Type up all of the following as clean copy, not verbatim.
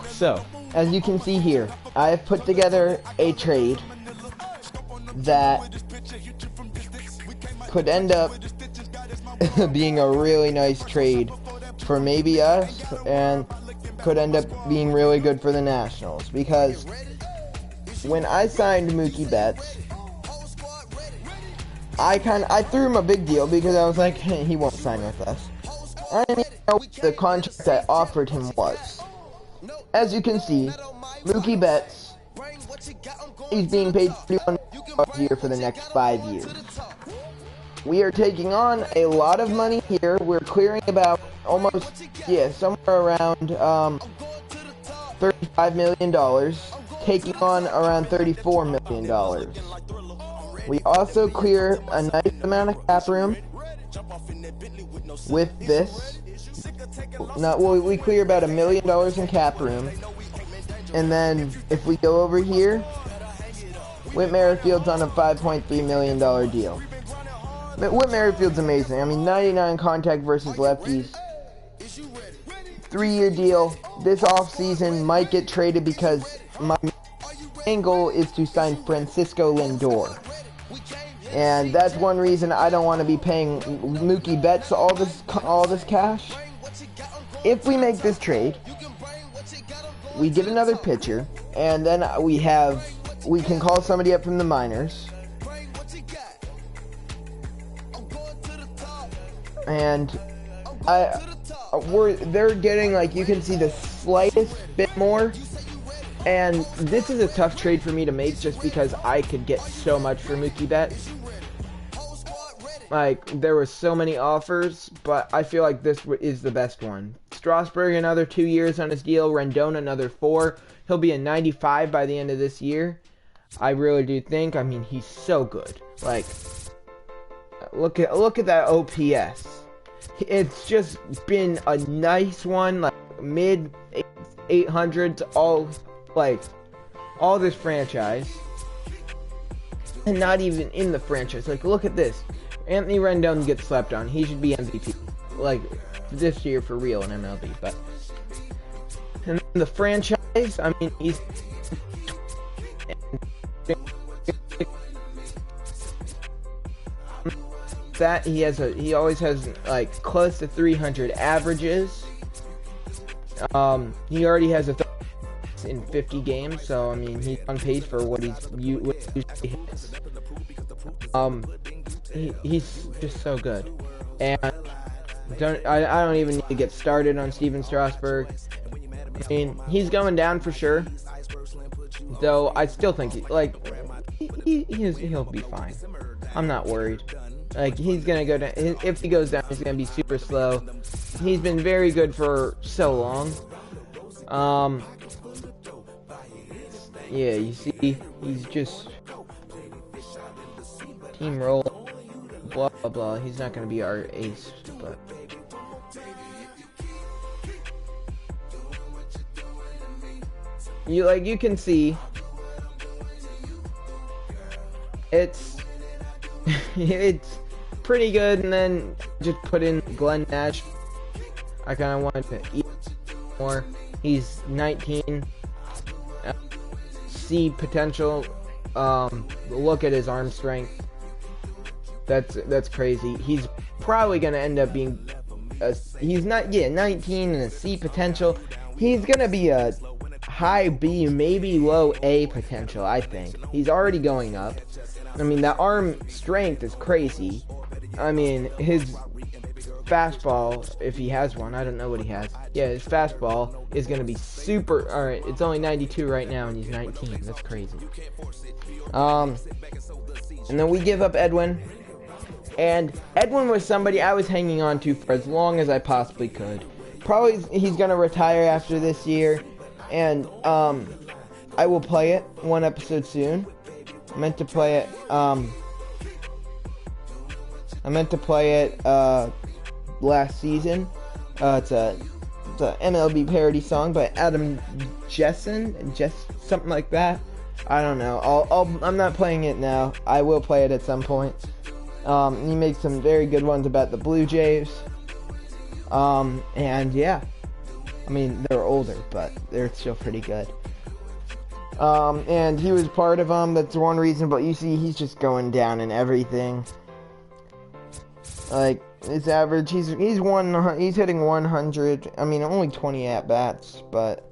So, as you can see here, I have put together a trade that could end up being a really nice trade for maybe us, and could end up being really good for the Nationals, because when I signed Mookie Betts, I threw him a big deal because I was like, hey, he won't sign with us. I didn't even know what the contract I offered him was. As you can see, Mookie Betts, he's being paid $31 million a year for the next 5 years. We are taking on a lot of money here. We're clearing about somewhere around $35 million, taking on around $34 million. We also clear a nice amount of cap room with this. We clear about $1 million in cap room. And then if we go over here, Whit Merrifield's on a $5.3 million deal. But Whit Merrifield's amazing. I mean, 99 contact versus lefties. 3-year deal. This offseason might get traded because my main goal is to sign Francisco Lindor. And that's one reason I don't want to be paying Mookie Betts all this cash. If we make this trade, we get another pitcher, and then we can call somebody up from the minors. And they're getting, like, you can see the slightest bit more. And this is a tough trade for me to make just because I could get so much for Mookie Betts. Like, there were so many offers, but I feel like this is the best one. Strasburg, another 2 years on his deal. Rendon, another 4. He'll be a 95 by the end of this year. I really do think. I mean, he's so good. Like, look at that OPS. It's just been a nice one, like mid 800s, all this franchise, and not even in the franchise. Like, look at this. Anthony Rendon gets slept on. He should be MVP, like, this year for real in MLB. But and the franchise, I mean, he's that he always has like close to 300 averages. He already has in 50 games, so I mean he's on pace for what he usually hits. He's just so good, and I don't even need to get started on Steven Strasburg. I mean, he's going down for sure, though I still think he'll be fine. I'm not worried. Like, he's gonna go down. If he goes down, he's gonna be super slow. He's been very good for so long. Yeah, you see, he's just team roll, blah blah blah. He's not gonna be our ace, but you can see, it's it's pretty good. And then just put in Glenn Nash. I kind of wanted to eat more. He's 19. C potential. Look at his arm strength. That's crazy. He's probably gonna end up being he's 19 and a C potential. He's gonna be a high B, maybe low A potential. I think he's already going up. I mean, that arm strength is crazy. I mean, his fastball, if he has one, I don't know what he has. Yeah, his fastball is going to be super. Alright, it's only 92 right now, and he's 19. That's crazy. And then we give up Edwin. And Edwin was somebody I was hanging on to for as long as I possibly could. Probably he's going to retire after this year. And I will play it one episode soon. I meant to play it last season. It's a MLB parody song by Adam Jessen, something like that. I don't know. I'm not playing it now. I will play it at some point. He makes some very good ones about the Blue Jays. And yeah. I mean, they're older, but they're still pretty good. And he was part of them. That's one reason. But you see, he's just going down in everything. Like his average, he's hitting 100. I mean, only 20 at bats, but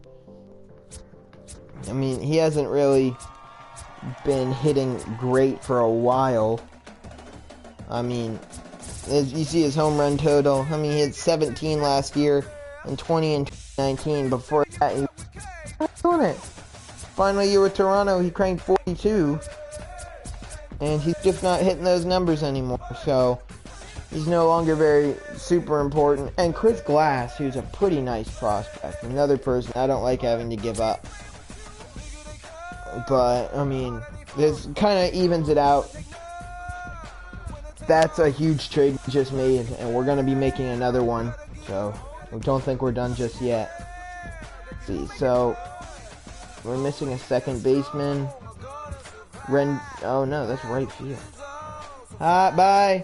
I mean, he hasn't really been hitting great for a while. I mean, as you see his home run total. I mean, he hit 17 last year and 20 in 2019. Before that, he was doing it. Final year with Toronto, he cranked 42, and he's just not hitting those numbers anymore. So he's no longer very super important. And Chris Glass, who's a pretty nice prospect, another person I don't like having to give up. But I mean, this kind of evens it out. That's a huge trade we just made, and we're going to be making another one. So I don't think we're done just yet. Let's see, so we're missing a second baseman. Oh no, that's right field. Bye.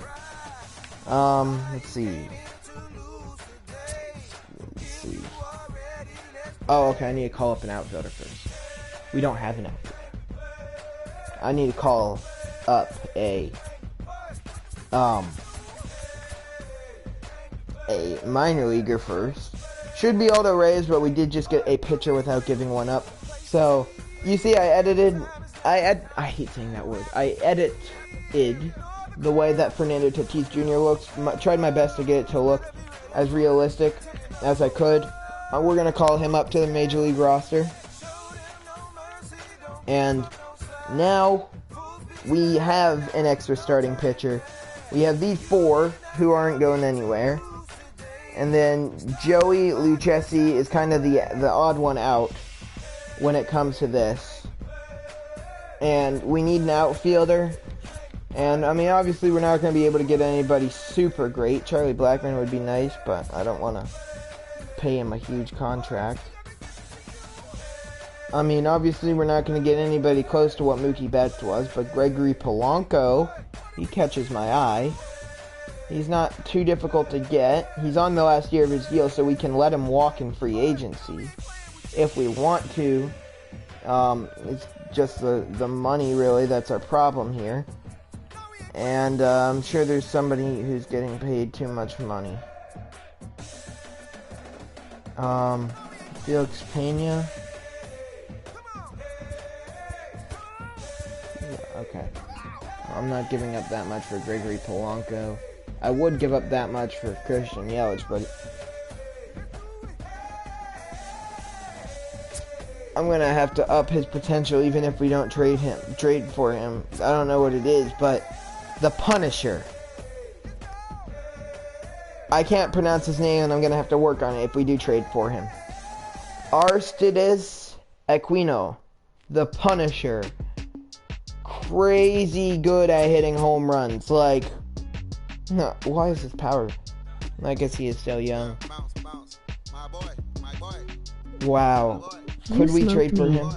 Let's see. Oh, okay, I need to call up an outfielder first. We don't have an outfielder. I need to call up a minor leaguer first. Should be Aldo Reyes, but we did just get a pitcher without giving one up. So, you see, I hate saying that word. I edited the way that Fernando Tatis Jr. looks. Tried my best to get it to look as realistic as I could. We're going to call him up to the Major League roster. And now we have an extra starting pitcher. We have these four who aren't going anywhere. And then Joey Lucchesi is kind of the odd one out when it comes to this. And we need an outfielder. And, I mean, obviously we're not going to be able to get anybody super great. Charlie Blackmon would be nice, but I don't want to pay him a huge contract. I mean, obviously we're not going to get anybody close to what Mookie Betts was, but Gregory Polanco, he catches my eye. He's not too difficult to get. He's on the last year of his deal, so we can let him walk in free agency if we want to. It's just the money, really, that's our problem here. And I'm sure there's somebody who's getting paid too much money. Felix Pena. Yeah, okay. I'm not giving up that much for Gregory Polanco. I would give up that much for Christian Yelich, but I'm gonna have to up his potential even if we don't trade for him. I don't know what it is, but the Punisher. I can't pronounce his name, and I'm gonna have to work on it if we do trade for him. Aristides Aquino, the Punisher. Crazy good at hitting home runs. Like, no, why is his power? I guess he is still young. Wow. Could we trade for him?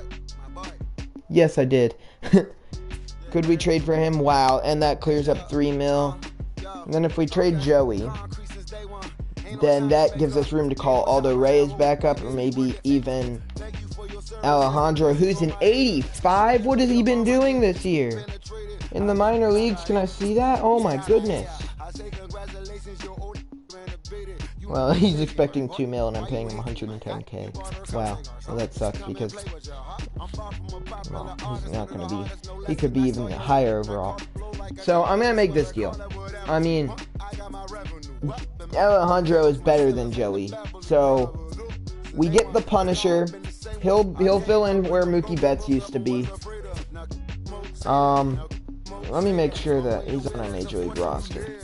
Yes, I did. Could we trade for him? Wow. And that clears up $3 million. And then if we trade Joey, then that gives us room to call Aldo Reyes back up, or maybe even Alejandro, who's an 85. What has he been doing this year? In the minor leagues, can I see that? Oh my goodness. Well, he's expecting $2 million and I'm paying him $110K. Wow. Well, that sucks because, well, he's not going to be, he could be even higher overall. So, I'm going to make this deal. I mean, Alejandro is better than Joey. So, we get the Punisher. He'll fill in where Mookie Betts used to be. Let me make sure that he's on a Major League roster.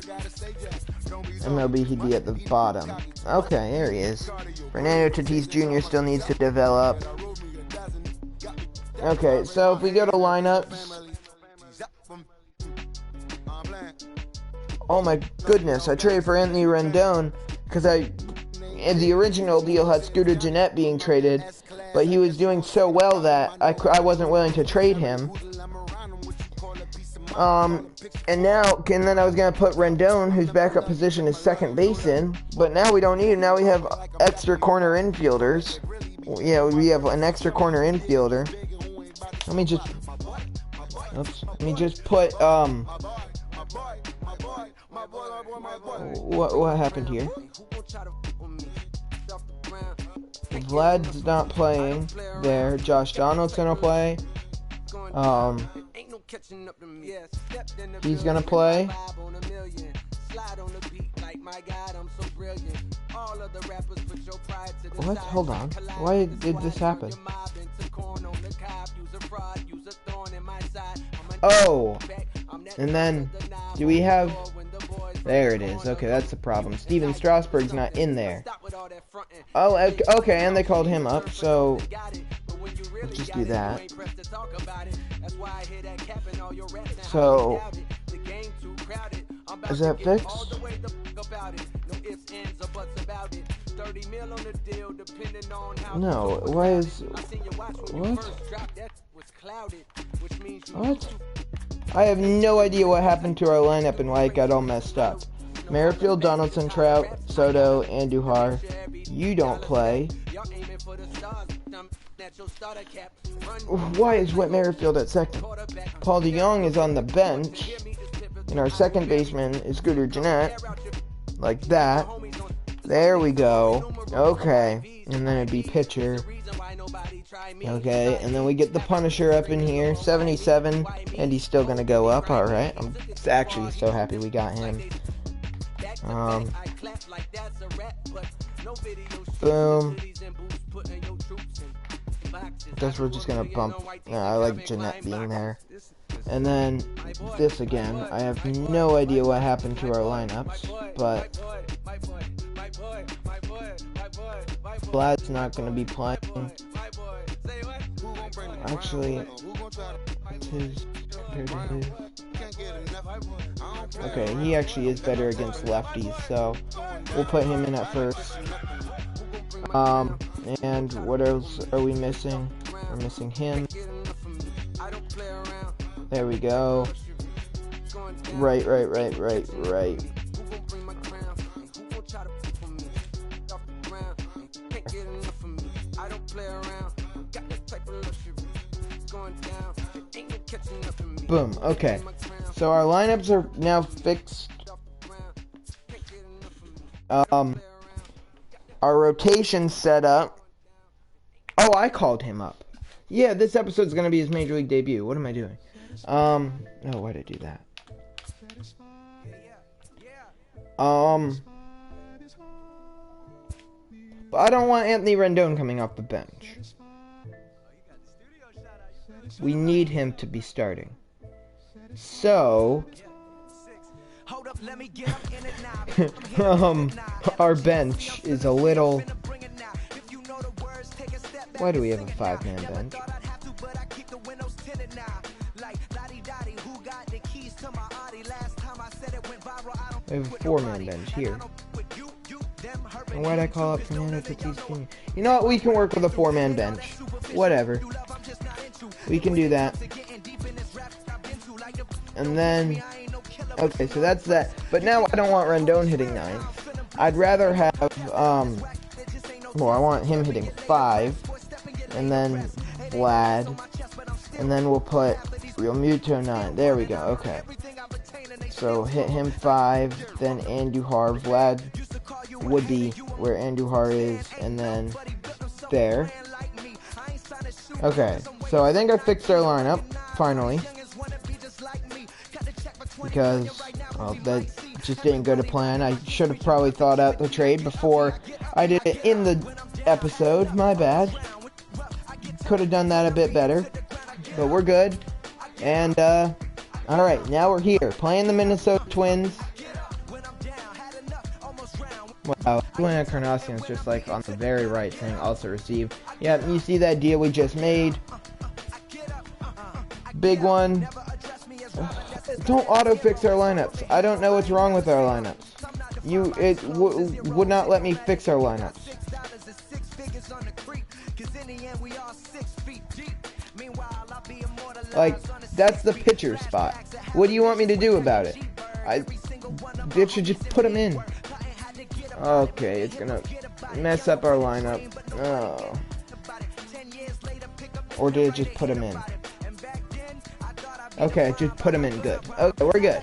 MLB, he'd be at the bottom. Okay, there he is. Fernando Tatis Jr. still needs to develop. Okay, so if we go to lineups. Oh my goodness, I traded for Anthony Rendon because in the original deal had Scooter Gennett being traded, but he was doing so well that I wasn't willing to trade him. And then I was gonna put Rendon, whose backup position is second base, in, but now we don't need him. Now we have extra corner infielders. Yeah, we have an extra corner infielder. Let me just put what happened here? Vlad's not playing there. Josh Donaldson will play. He's gonna play. What? Hold on. Why did this happen? Oh! And then, do we have... There it is. Okay, that's the problem. Steven Strasburg's not in there. Oh, okay, and they called him up, so... Let's just do that. So... Is that fixed? No, why is... What? What? I have no idea what happened to our lineup and why it got all messed up. Merrifield, Donaldson, Trout, Soto, Andujar. You don't play. Why is Whit Merrifield at second? Paul DeJong is on the bench. And our second baseman is Scooter Gennett. Like that. There we go. Okay. And then it'd be pitcher. Okay, and then we get the Punisher up in here, 77, and he's still gonna go up. Alright, I'm actually so happy we got him. Boom. Guess we're just gonna bump. I like Jeanette being there. And then this again. I have no idea what happened to our lineups, but Vlad's not gonna be playing. Actually, it's his compared to his. Okay, he actually is better against lefties, so we'll put him in at first. And what else are we missing? We're missing him. There we go. Right. Boom. Okay. So our lineups are now fixed. Our rotation's set up. Oh, I called him up. Yeah, this episode's gonna be his major league debut. What am I doing? Oh, why did I do that? I don't want Anthony Rendon coming off the bench. We need him to be starting. So, our bench is a little... Why do we have a 5-man bench? We have a 4-man bench here. And why'd I call up Fernando Tatis Jr.? You know what? We can work with a 4-man bench. Whatever. We can do that. And then... Okay, so that's that. But now I don't want Rendon hitting 9th. I'd rather have... Well, I want him hitting 5. And then Vlad. And then we'll put Real Muto 9. There we go. Okay. So hit him 5. Then Andujar. Vlad would be where Andujar is. And then there. Okay. So I think I fixed our lineup. Finally. Because, well, that just didn't go to plan. I should have probably thought out the trade before I did it in the episode. My bad. Could have done that a bit better. But we're good. And, alright, now we're here. Playing the Minnesota Twins. Wow, Julian Encarnacion's just like on the very right saying also receive. Yeah, you see that deal we just made. Big one. Don't auto-fix our lineups. I don't know what's wrong with our lineups. It would not let me fix our lineups. Like, that's the pitcher spot. What do you want me to do about it? It should just put him in. Okay, it's gonna mess up our lineup. Oh. Or did it just put him in? Okay, just put him in. Good. Okay, we're good.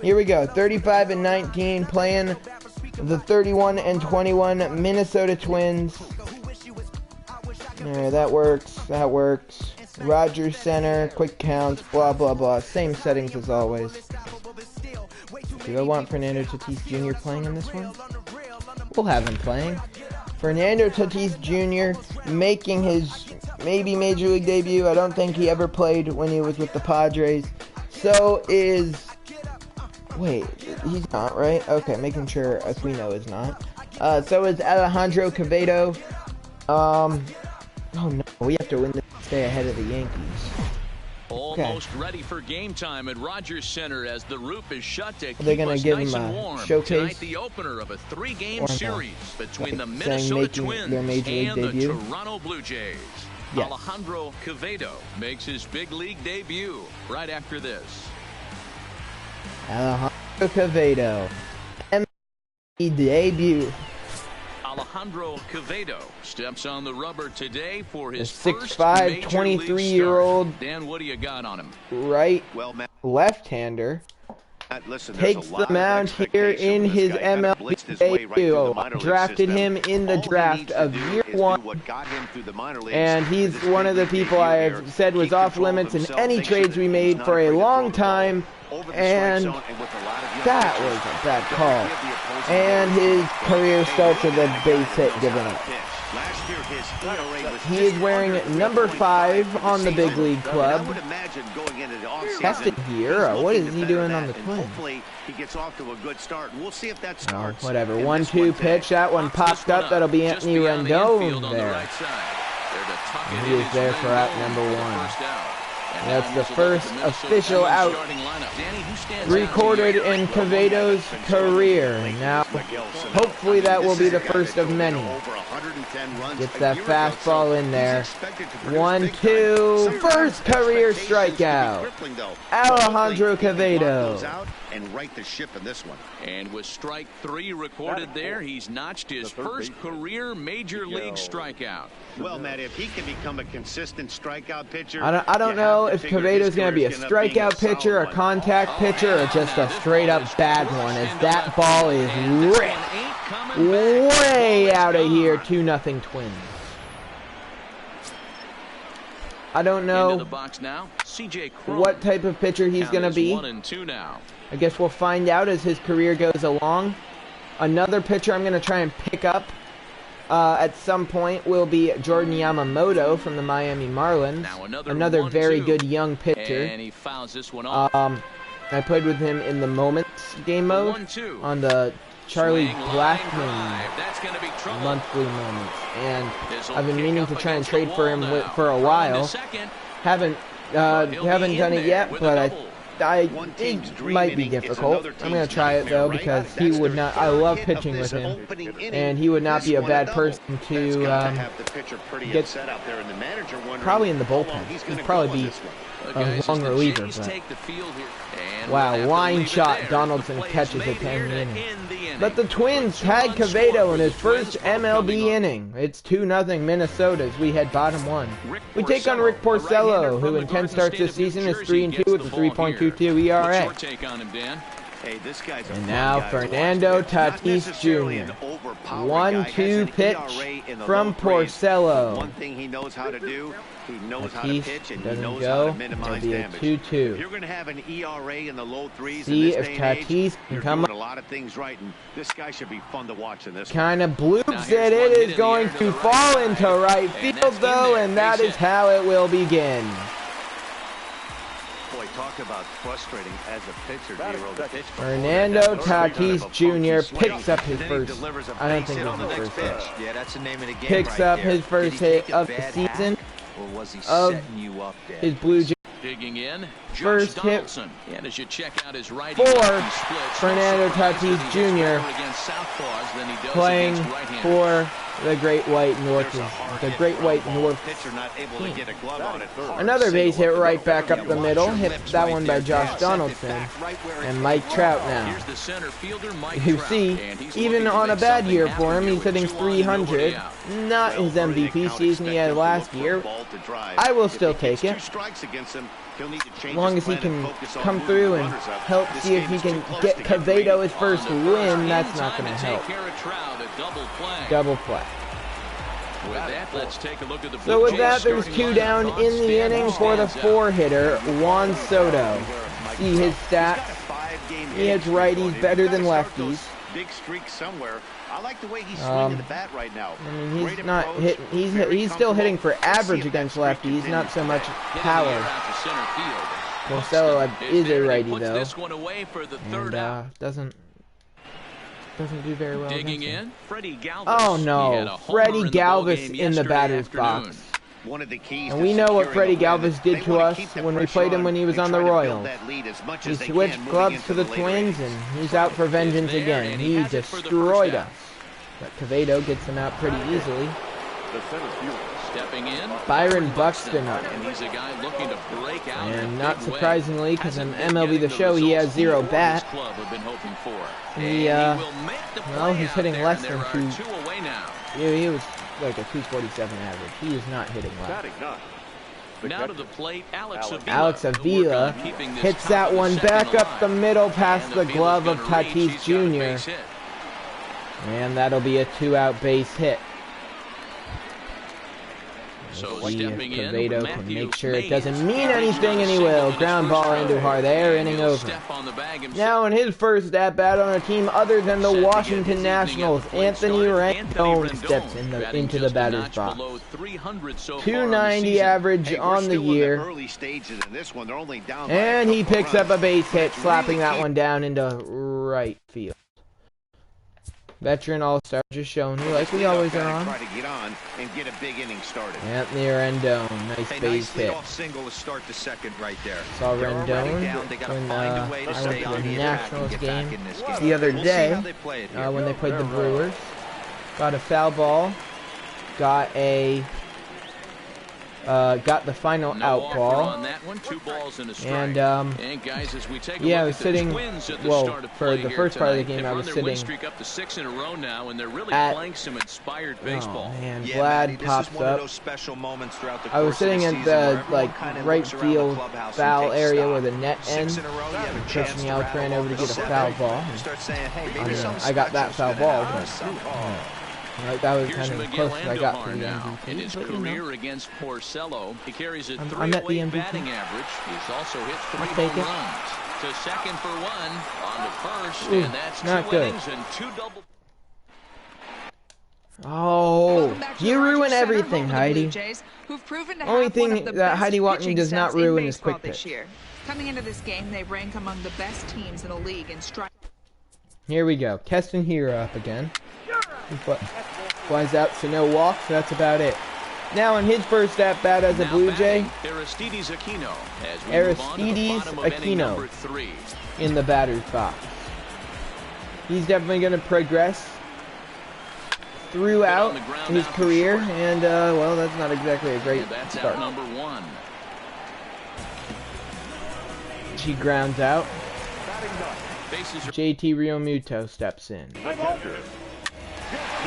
Here we go. 35 and 19 playing the 31 and 21 Minnesota Twins. Alright, that works. That works. Rogers center, quick counts, blah blah blah. Same settings as always. Do I want Fernando Tatis Jr. playing in this one? We'll have him playing. Fernando Tatis Jr. making his maybe Major League debut. I don't think he ever played when he was with the Padres. So is... Wait, he's not, right? Okay, making sure Aquino is not. So is Alejandro Quevedo. Oh no, we have to win this to stay ahead of the Yankees. Almost ready for game time at Rogers Center as the roof is shut to keep us nice and warm. Showcase? Tonight, the opener of a 3-game series between the Minnesota Twins and the Toronto Blue Jays. Yes. Alejandro Quevedo makes his big league debut right after this. Alejandro Quevedo, MLB debut. Alejandro Quevedo steps on the rubber today for his 6'5", 23-year-old. Dan, what do you got on him? Right left-hander. Takes the mound here in his MLB debut. Drafted him in the draft of year 1. And he's one of the people I have said was off limits in any trades we made for a long time. And that was a bad call. And his career starts with a base hit given up. He is wearing number 5 on the big league club. Tested here. What is he doing on the Twins? Oh, whatever. 1-2 pitch. That one popped up. That'll be Anthony Rendon there. And he is there for out number 1. That's the first official out recorded in Quevedo's career. Now, hopefully that will be the first of many. Gets that fastball in there. 1-2. First career strikeout. Alejandro Quevedo. And right the ship in this one. And with strike 3 recorded there, he's notched his first career major league strikeout. Well, Matt, if he can become a consistent strikeout pitcher, I don't know if Quevedo's going to be a strikeout pitcher, a contact pitcher, or just a straight up bad one, as that ball is ripped way out of here. 2-0 Twins. I don't know what type of pitcher he's going to be. I guess we'll find out as his career goes along. Another pitcher I'm going to try and pick up at some point will be Jordan Yamamoto from the Miami Marlins. Another very good young pitcher. And he fouls this one off. I played with him in the Moments game mode on the Charlie Blackmon monthly Moments, and I've been meaning to try and trade for him for a while. Haven't done it yet, but it might be difficult. I'm gonna try it though, because he would not. I love pitching with him, and he would not be a bad person to get. Probably in the bullpen. He'd probably be a long reliever. But wow, line shot. Donaldson catches it 10 innings. But the Twins had Quevedo in his first MLB inning. It's 2-0 Minnesota as we head bottom 1. We take on Rick Porcello, who in 10 starts this season is 3-2 with a 3.22 ERA. And now Fernando Tatis Jr. 1-2 pitch from Porcello. One thing he knows how to do, he knows how to pitch and he knows how to minimize damage. It'll be a 2-2. You're going to have an ERA in the low 3s. See if Tatis can come up. A lot of things right, and this guy should be fun to watch in this. Kind of bloops it. It is going to fall into right field though, and that is how it will begin. Boy, talk about frustrating as a pitcher. Fernando Tatis Jr. picks up his first. I don't think it's his first hit. Yeah, that's the name of the game. Picks up his first hit of the season. Or was he of setting you up there? His Blue Jays. Digging in, first hit and as you check out his right for Fernando Tatis Jr. playing for the Great White North. The Great White North. Another base hit right back up the middle. Hit that one by Josh Donaldson. And Mike Trout now. You see, even on a bad year for him, he's hitting 300. Not his MVP season he had last year. I will still take it. As long as he can come through and help see if he can get Quevedo his first win, that's not going to help. Double play. So with that, there's 2 down in the inning for the 4-hitter, Juan Soto. See his stats. He hits righties better than lefties. Big streak somewhere. I like the way he's swinging the bat right now. I mean, he's not hit. He's still hitting for average against lefties, not so much power. Marcelo is a righty though, and doesn't do very well. Oh no, Freddie Galvis in the batter's box. And we know what Freddie Galvis did to us when we played him when he was on the Royals. He switched clubs to the Twins, and he's out for vengeance again. He destroyed us. But Quevedo gets him out pretty easily. Byron Buxton up. And not surprisingly, because in MLB The Show he has 0 bat. Well, he's hitting less than 2. He was like a 247 average. He is not hitting well. Now to the plate, Alex Avila hits that one back up the middle past the glove of Tatis Jr. And that'll be a 2-out base hit. So see if Quevedo can make sure it doesn't mean anything, and he will. Ground ball into hard there, inning over. Now in his first at-bat on a team other than the Washington Nationals, Anthony Rendon steps into the batter's box. 290 average on the year. And he picks up a base hit, slapping that one down into right field. Veteran All-Star just showing you like we always are on. Anthony Rendon, nice base hit. Saw Rendon when I went to the Nationals game the other day when they played the Brewers. Got a foul ball, got the final out ball, and yeah, I was sitting, well, for the first part of the game I was sitting at, oh man, Vlad pops up. I was sitting at the, like, right field foul area where the net ends. Christian Yelich ran over to get a foul ball. I got that foul ball, but, that was kind of close as I got for the MVP. In his career against Porcello, he carries a 3-away batting average. He's also hit 3 home runs. To second for 1, on to first, and that's not 2 good. innings and 2 double. Oh, you ruin everything, Heidi. Only thing that Heidi Watney does not ruin is quick pitch. Coming into this game, they rank among the best teams in the league in strike. Here we go. Keston Hira up again. Flies out, so no walks. That's about it. Now in his first at-bat as a Blue Jay, Aristides Aquino in the batter's box. He's definitely going to progress throughout his career, and well, that's not exactly a great start. Number 1. She grounds out. JT Realmuto steps in.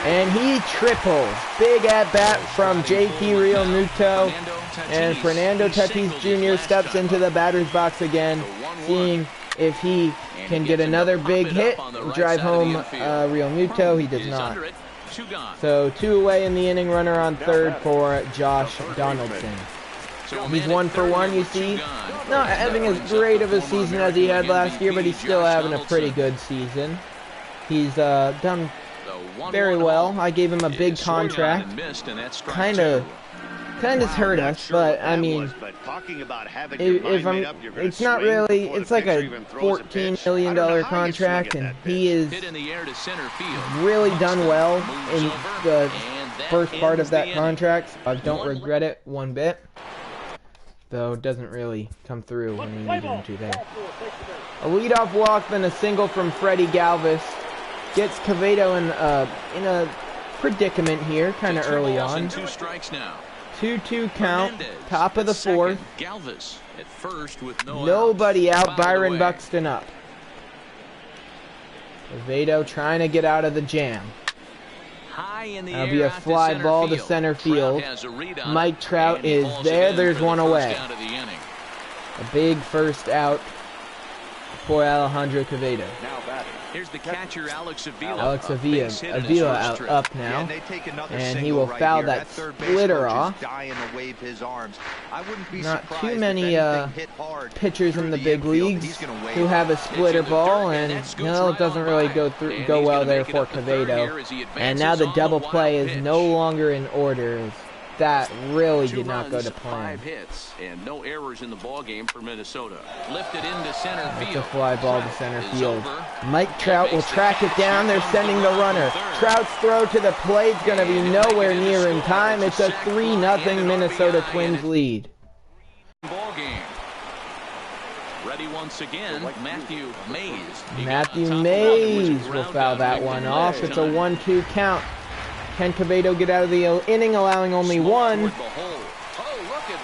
And he triples. Big at-bat from JT Realmuto. And Fernando Tatis Jr. steps into the batter's box again, seeing if he can get another big hit and drive home Realmuto. He does not. So 2 away in the inning, runner on third for Josh Donaldson. He's 1 for 1, you see. Not having as great of a season as he had last year, but he's still having a pretty good season. He's done very well. I gave him a big contract. Kind of hurt us, but I mean, it's not really. It's like a $14 million contract, and he is really done well in the first part of that contract. I don't regret it one bit. though doesn't really come through when you need him to there. A leadoff walk, then a single from Freddie Galvis gets Quevedo in a predicament here, kind of early on. 2 strikes now. 2-2 count, top of the fourth. Galvis at first with nobody out. Byron Buxton up. Quevedo trying to get out of the jam. That'll be a fly ball to center field. Mike Trout is there. There's one away. A big first out for Alejandro Quevedo. Here's the catcher, Alex Avila. Avila up now, and he will foul that splitter off. Not too many pitchers in the big leagues who have a splitter ball, and no, it doesn't really go well there for Quevedo. And now the double play is no longer in order. That really did not go to plan. 5 hits and no errors in the ball game for Minnesota. Lifted into center field. It's a fly ball to center field. Mike Trout will track it down. They're sending the runner. Trout's throw to the plate is going to be nowhere near in time. It's a 3-0 Minnesota Twins lead. Ball game. Ready once again, Matthew Mays. Matthew Mays will foul that one off. It's a 1-2 count. Can Quevedo get out of the inning, allowing only one?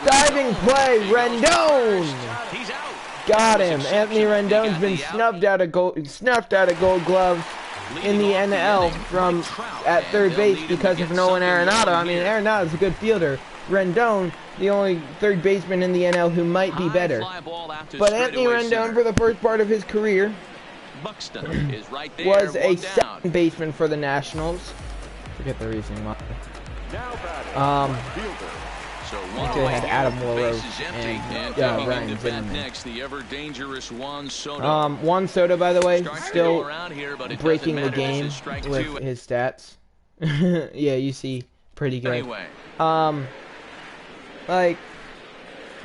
Diving play, Rendon! Got him. Anthony Rendon's been snuffed out of Gold Gloves in the NL from at third base because of Nolan Arenado. I mean, Arenado's a good fielder. Rendon, the only third baseman in the NL who might be better. But Anthony Rendon, for the first part of his career, was a second baseman for one forget the reasoning why. They had Adam Warrow and Ryan Zimmerman. Juan Soto, by the way, still breaking the game with his stats. Yeah, you see, pretty good.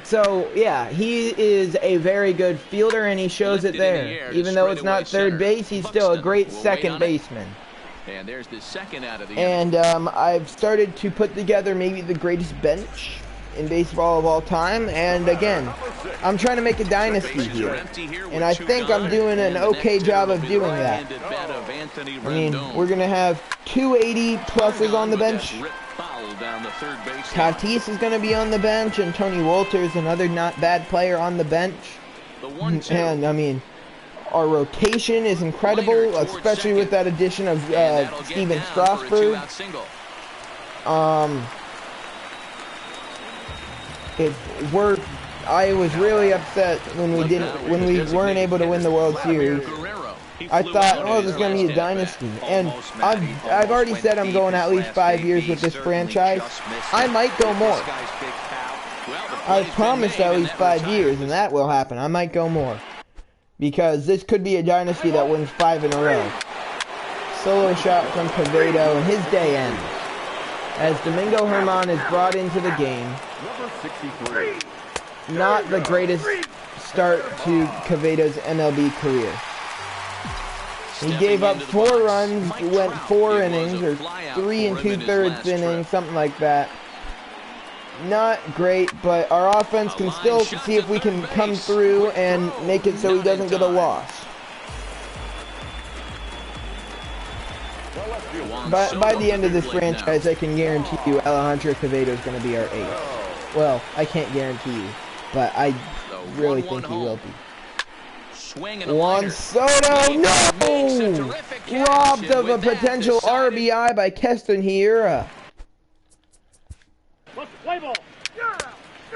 So, yeah, he is a very good fielder, and he shows it there. Even though it's not third base, he's still a great second baseman. And there's the second out of the inning. And I've started to put together maybe the greatest bench in baseball of all time. And again, I'm trying to make a dynasty here. And I think I'm doing an okay job of doing that. I mean, we're going to have 280 pluses on the bench. Tatis is going to be on the bench, and Tony Wolters, another not bad player, on the bench. And, I mean, our rotation is incredible, especially with that addition of Steven Strasburg. I was really upset when we weren't able to win the World Series. I thought, oh, this is going to be a dynasty. And I've already said I'm going at least 5 years with this franchise. I might go more. I promised at least 5 years, and that will happen. I might go more. Because this could be a dynasty that wins 5 in a row. Solo shot from Quevedo, and his day ends. As Domingo Germán is brought into the game. Not the greatest start to Quevedo's MLB career. He gave up 4 runs, went 4 innings, or 3 2/3 innings, something like that. Not great, but our offense can still see if we can come through and make it so he doesn't get a loss. By the end of this franchise, I can guarantee you Alejandro Quevedo is going to be our ace. Well, I can't guarantee you, but I really think he will be. Juan Soto, no! Robbed of a potential RBI by Keston Hiura.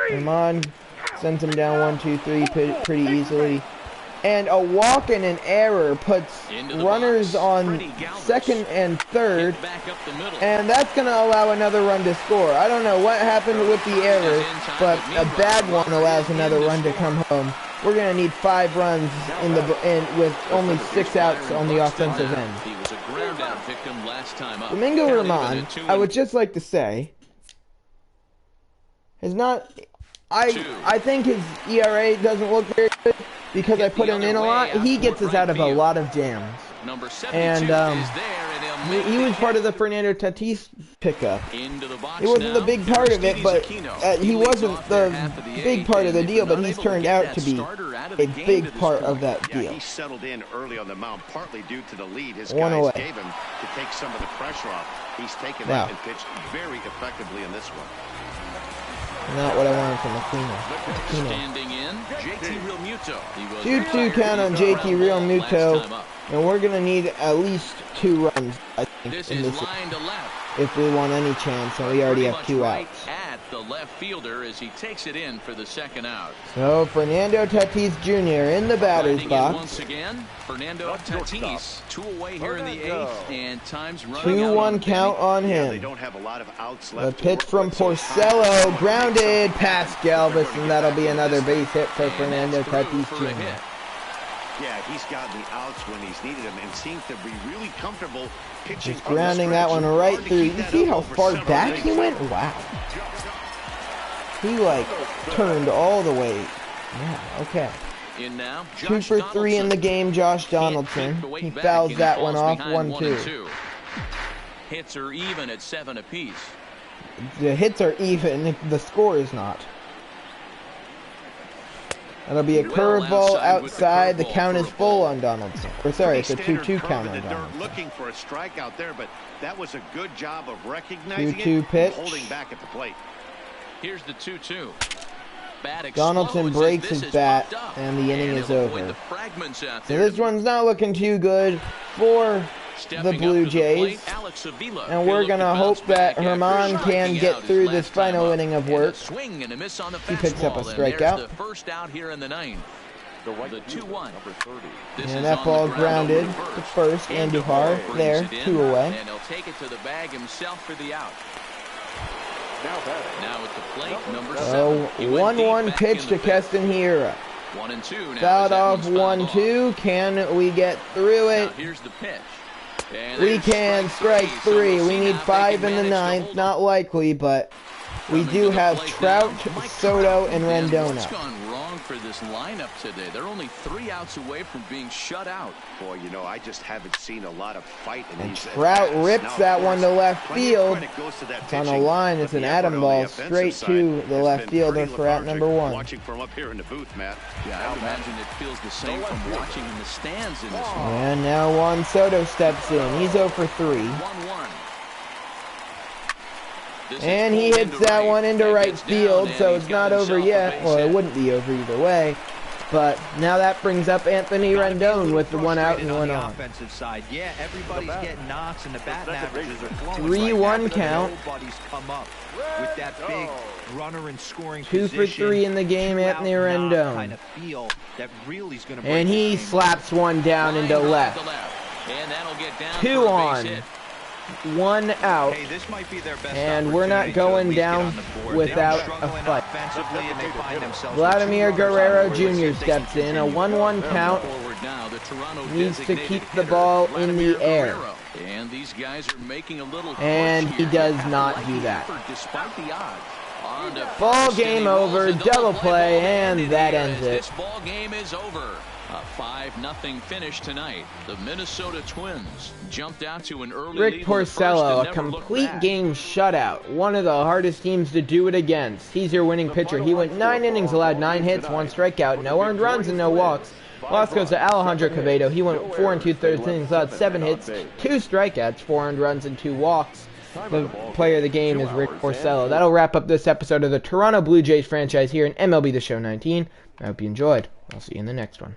Germán sends him down 1, 2, 3 pretty easily. And a walk and an error puts runners on second and third. And that's going to allow another run to score. I don't know what happened with the error, but a bad one allows another run to come home. We're going to need 5 runs with only 6 outs on the offensive end. Domingo Germán, I would just like to say, is not. I think his ERA doesn't look very good because I put him in a lot. He gets us out of a lot of jams. And He was part of the Fernando Tatis pickup. He wasn't the big part of it, but he wasn't the big part of the deal, but he's turned out to be a big part of that deal. Yeah, he settled in early on the mound, partly due to the lead his guys gave him to take some of the pressure off. He's taken that and pitched very effectively in this one. Not what I wanted from Aquino. Standing in, JT Realmuto. 2-2 count on JT Realmuto, and we're gonna need at least 2 runs, I think, in this if we want any chance, and we already have 2 outs. At the left fielder as he takes it in for the second out. So Fernando Tatis Jr. in the batter's box. Once again, Fernando Tatis, 2 away here in the 8th, and time's running out. 2-1 count on him. They don't have a lot of outs left. The pitch from Porcello, grounded past Galvis, and that'll be another base hit for Fernando Tatis Jr. Yeah, he's gotten the outs when he's needed them and seems to be really comfortable pitching. Just grounding that one right through. You see how far back he went? Wow. He like turned all the way. Yeah, okay. 2 for 3 in the game, Josh Donaldson. He fouls that one off, 1-2. Hits are even at 7 apiece. The hits are even, the score is not. That'll be a curveball outside. The count is full on Donaldson. Or sorry, it's a 2-2 count on Donaldson. Looking for a strikeout there, but that was a good job of recognizing 2-2 pitch. Holding back at the plate. Here's the 2-2. Donaldson breaks his bat, and the inning is over. So this one's not looking too good for the Blue Jays, and we're gonna hope that Herman can get through this final inning of work. He picks up a strikeout, and that ball grounded to first. Andujar there, 2 away. And he'll take it to the bag himself for the out. Now at the plate, number 7. 1-1 pitch to Keston Hiura. 1-2. Fouled off 1-2. Can we get through it? Here's the pitch. We can. Strike 3. We need 5 in the 9th. Not likely, but we do have Trout, Soto, and Rendon. What's gone wrong for this lineup today? They're only 3 outs away from being shut out. Boy, you know, I just haven't seen a lot of fight in these. Trout rips that one to left field. It's on a line. It's an atom ball straight to the left fielder for out number 1. Watching from up here in the booth, Matt. Yeah, I imagine it feels the same from watching in the stands in this one. And now Juan Soto steps in. He's 0 for 3. 1-1. And he hits that one into right field, so it's not over yet. Well, it wouldn't be over either way. But now that brings up Anthony Rendon with the 1 out and 1 on. Offensive side, yeah, everybody's getting knocks and the batting averages are flowing. 3-1 count. Nobody's come up with that big runner in scoring 2 for 3 in the game, Anthony Rendon. Kind of feel that really is going to. And he slaps one down into left. And that'll get down 2 on. 1 out, hey, this might be their best and we're not going down without a fight. Vladimir Guerrero Jr. steps in. A 1-1 count. Needs to keep the ball in the air. And these guys are making a little and he does not do that. Ball game over, double play, and that ends it. This ball game is over. A 5-0 finish tonight. The Minnesota Twins jumped out to an early Rick lead Porcello, a complete game shutout. One of the hardest teams to do it against. He's your winning pitcher. He went 9 innings, allowed 9 hits, 1 strikeout, no earned runs, and no walks. Loss goes to Alejandro Quevedo. He went 4 2/3 innings, allowed 7 hits, 2 strikeouts, 4 earned runs, and 2 walks. The player of the game is Rick Porcello. That'll wrap up this episode of the Toronto Blue Jays franchise here in MLB The Show 19. I hope you enjoyed. I'll see you in the next one.